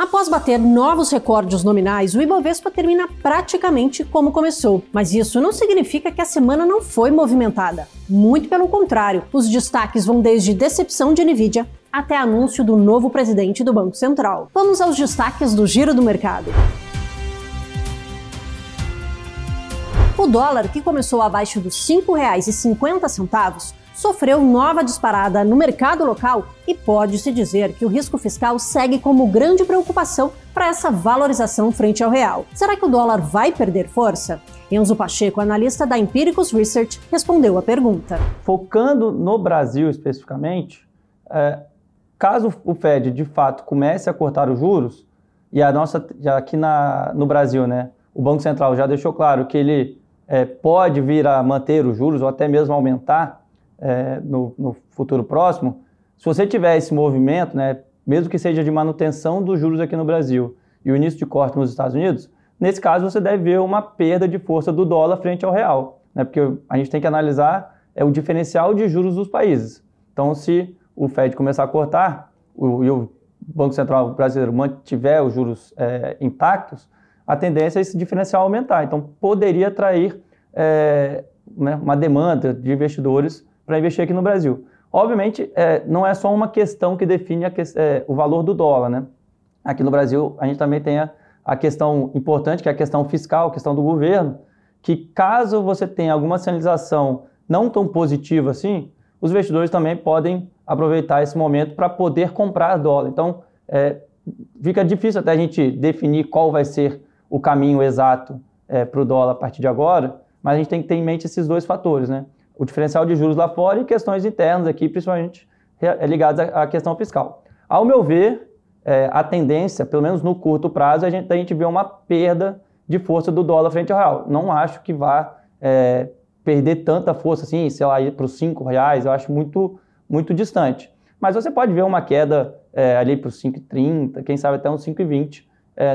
Após bater novos recordes nominais, o Ibovespa termina praticamente como começou. Mas isso não significa que a semana não foi movimentada. Muito pelo contrário, os destaques vão desde decepção de Nvidia até anúncio do novo presidente do Banco Central. Vamos aos destaques do giro do mercado. O dólar, que começou abaixo dos R$ 5,50, sofreu nova disparada no mercado local e pode-se dizer que o risco fiscal segue como grande preocupação para essa valorização frente ao real. Será que o dólar vai perder força? Enzo Pacheco, analista da Empiricus Research, respondeu a pergunta. Focando no Brasil especificamente, caso o Fed de fato comece a cortar os juros, e já aqui no Brasil, né, o Banco Central já deixou claro que ele pode vir a manter os juros ou até mesmo aumentar no futuro próximo. Se você tiver esse movimento, né, mesmo que seja de manutenção dos juros aqui no Brasil e o início de corte nos Estados Unidos, nesse caso você deve ver uma perda de força do dólar frente ao real, né, porque a gente tem que analisar o diferencial de juros dos países. Então, se o Fed começar a cortar e o Banco Central brasileiro mantiver os juros intactos, a tendência é esse diferencial aumentar. Então, poderia atrair uma demanda de investidores para investir aqui no Brasil. Obviamente, não é só uma questão que define o valor do dólar, né? Aqui no Brasil, a gente também tem a questão importante, que é a questão fiscal, a questão do governo, que caso você tenha alguma sinalização não tão positiva assim, os investidores também podem aproveitar esse momento para poder comprar dólar. Então, fica difícil até a gente definir qual vai ser o caminho exato para o dólar a partir de agora, mas a gente tem que ter em mente esses dois fatores, né? O diferencial de juros lá fora e questões internas aqui, principalmente ligadas à questão fiscal. Ao meu ver, a tendência, pelo menos no curto prazo, a gente vê uma perda de força do dólar frente ao real. Não acho que vá perder tanta força assim, sei lá, ir para os R$5, eu acho muito, muito distante. Mas você pode ver uma queda ali para os 5,30, quem sabe até uns 5,20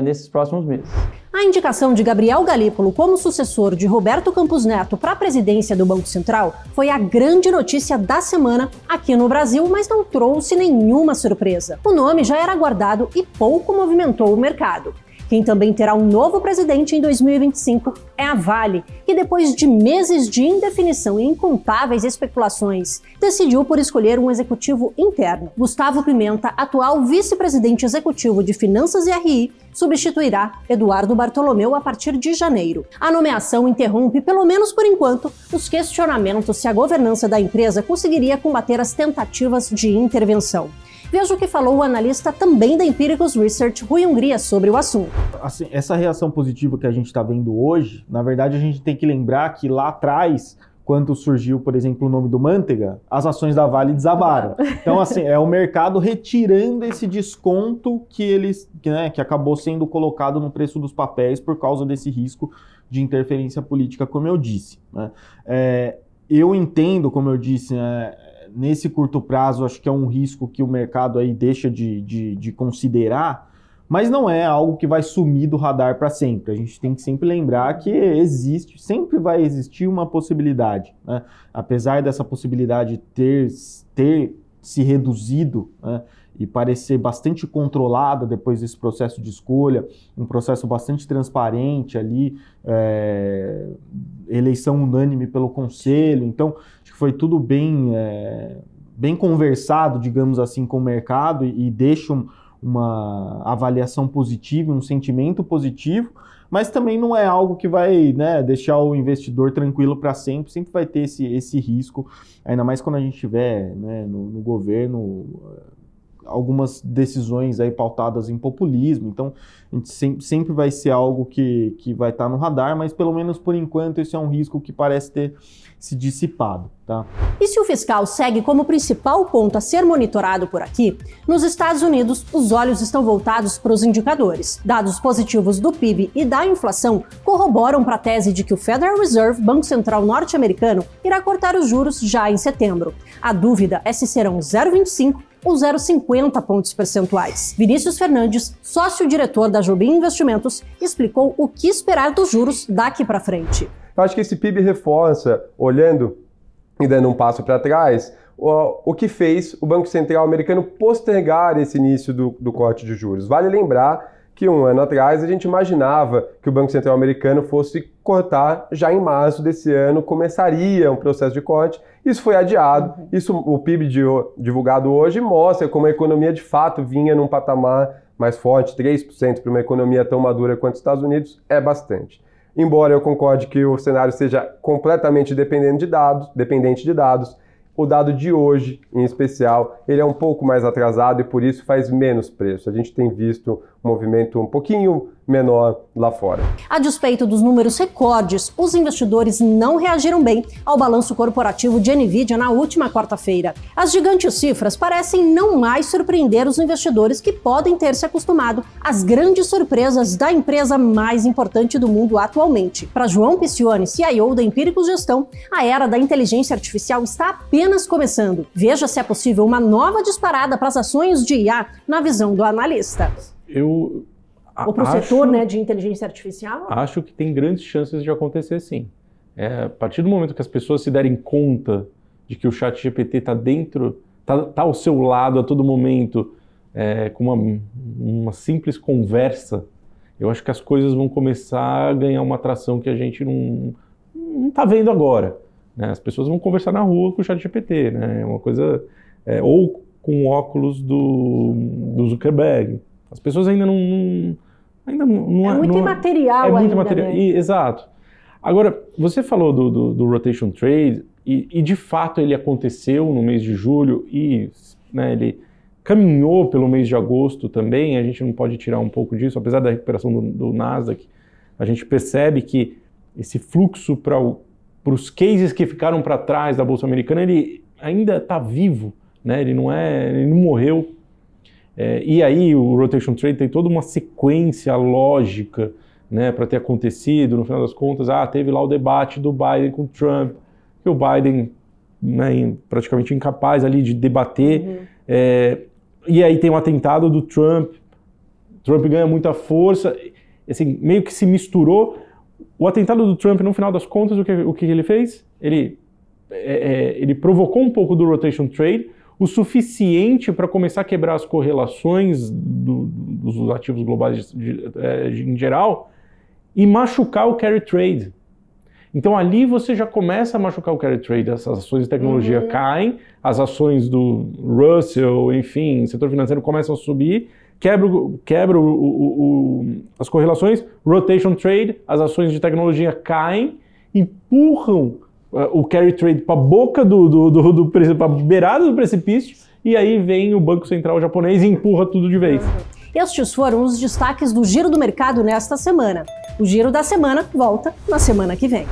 nesses próximos meses. A indicação de Gabriel Galípolo como sucessor de Roberto Campos Neto para a presidência do Banco Central foi a grande notícia da semana aqui no Brasil, mas não trouxe nenhuma surpresa. O nome já era aguardado e pouco movimentou o mercado. Quem também terá um novo presidente em 2025 é a Vale, que depois de meses de indefinição e incontáveis especulações, decidiu por escolher um executivo interno. Gustavo Pimenta, atual vice-presidente executivo de Finanças e RI, substituirá Eduardo Bartolomeu a partir de janeiro. A nomeação interrompe, pelo menos por enquanto, os questionamentos se a governança da empresa conseguiria combater as tentativas de intervenção. Veja o que falou o analista também da Empiricus Research, Rui Hungria, sobre o assunto. Assim, essa reação positiva que a gente está vendo hoje, na verdade a gente tem que lembrar que lá atrás, quando surgiu, por exemplo, o nome do Manteiga, as ações da Vale desabaram. Então, assim, é o mercado retirando esse desconto que acabou sendo colocado no preço dos papéis por causa desse risco de interferência política, como eu disse, né? Eu entendo, como eu disse, nesse curto prazo, acho que é um risco que o mercado aí deixa de considerar, mas não é algo que vai sumir do radar para sempre. A gente tem que sempre lembrar que sempre vai existir uma possibilidade, né? Apesar dessa possibilidade ter se reduzido, né, e parecer bastante controlada depois desse processo de escolha, um processo bastante transparente ali, eleição unânime pelo Conselho, então acho que foi tudo bem conversado, digamos assim, com o mercado e deixa uma avaliação positiva, um sentimento positivo, mas também não é algo que vai, né, deixar o investidor tranquilo para sempre vai ter esse risco, ainda mais quando a gente tiver, né, no governo algumas decisões aí pautadas em populismo, então a gente sempre vai ser algo que vai estar no radar, mas pelo menos por enquanto esse é um risco que parece ter se dissipado, tá? E se o fiscal segue como principal ponto a ser monitorado por aqui, nos Estados Unidos os olhos estão voltados para os indicadores. Dados positivos do PIB e da inflação corroboram para a tese de que o Federal Reserve, Banco Central norte-americano, irá cortar os juros já em setembro. A dúvida é se serão 0,25 ou 0,50 pontos percentuais. Vinícius Fernandes, sócio-diretor da Jobim Investimentos, explicou o que esperar dos juros daqui para frente. Eu acho que esse PIB reforça, olhando e dando um passo para trás, o que fez o Banco Central americano postergar esse início do corte de juros. Vale lembrar que um ano atrás a gente imaginava que o Banco Central americano fosse cortar já em março desse ano, começaria um processo de corte. Isso foi adiado. Isso, o PIB divulgado hoje mostra como a economia de fato vinha num patamar mais forte, 3% para uma economia tão madura quanto os Estados Unidos é bastante. Embora eu concorde que o cenário seja completamente dependente de dados, o dado de hoje, em especial, ele é um pouco mais atrasado e por isso faz menos preço. A gente tem visto um movimento um pouquinho menor lá fora. A despeito dos números recordes, os investidores não reagiram bem ao balanço corporativo de Nvidia na última quarta-feira. As gigantes cifras parecem não mais surpreender os investidores que podem ter se acostumado às grandes surpresas da empresa mais importante do mundo atualmente. Para João Piccioni, CIO da Empíricos Gestão, a era da inteligência artificial está apenas começando. Veja se é possível uma nova disparada para as ações de IA na visão do analista. Ou para o setor, né, de inteligência artificial? Acho que tem grandes chances de acontecer, sim. A partir do momento que as pessoas se derem conta de que o ChatGPT está dentro, está ao seu lado a todo momento, com uma simples conversa, eu acho que as coisas vão começar a ganhar uma atração que a gente não está vendo agora. Né? As pessoas vão conversar na rua com o ChatGPT, né? É uma coisa... ou com óculos do Zuckerberg. As pessoas ainda não é muito imaterial ainda, muito imaterial, né? Exato. Agora, você falou do Rotation Trade, e de fato ele aconteceu no mês de julho, e né, ele caminhou pelo mês de agosto também, a gente não pode tirar um pouco disso, apesar da recuperação do Nasdaq, a gente percebe que esse fluxo para os cases que ficaram para trás da Bolsa Americana, ele ainda está vivo, né? Ele não morreu. E aí o Rotation Trade tem toda uma sequência lógica, né, para ter acontecido. No final das contas, teve lá o debate do Biden com o Trump, que o Biden, né, praticamente incapaz ali de debater. E aí tem o atentado do Trump ganha muita força, assim, meio que se misturou. O atentado do Trump, no final das contas, o que ele fez? Ele provocou um pouco do Rotation Trade, o suficiente para começar a quebrar as correlações dos ativos globais em geral e machucar o carry trade. Então ali você já começa a machucar o carry trade, as ações de tecnologia caem, as ações do Russell, enfim, setor financeiro começam a subir, quebra as correlações, rotation trade, as ações de tecnologia caem, empurram o carry trade para a boca para a beirada do precipício, e aí vem o Banco Central japonês e empurra tudo de vez. Estes foram os destaques do Giro do Mercado nesta semana. O Giro da Semana volta na semana que vem.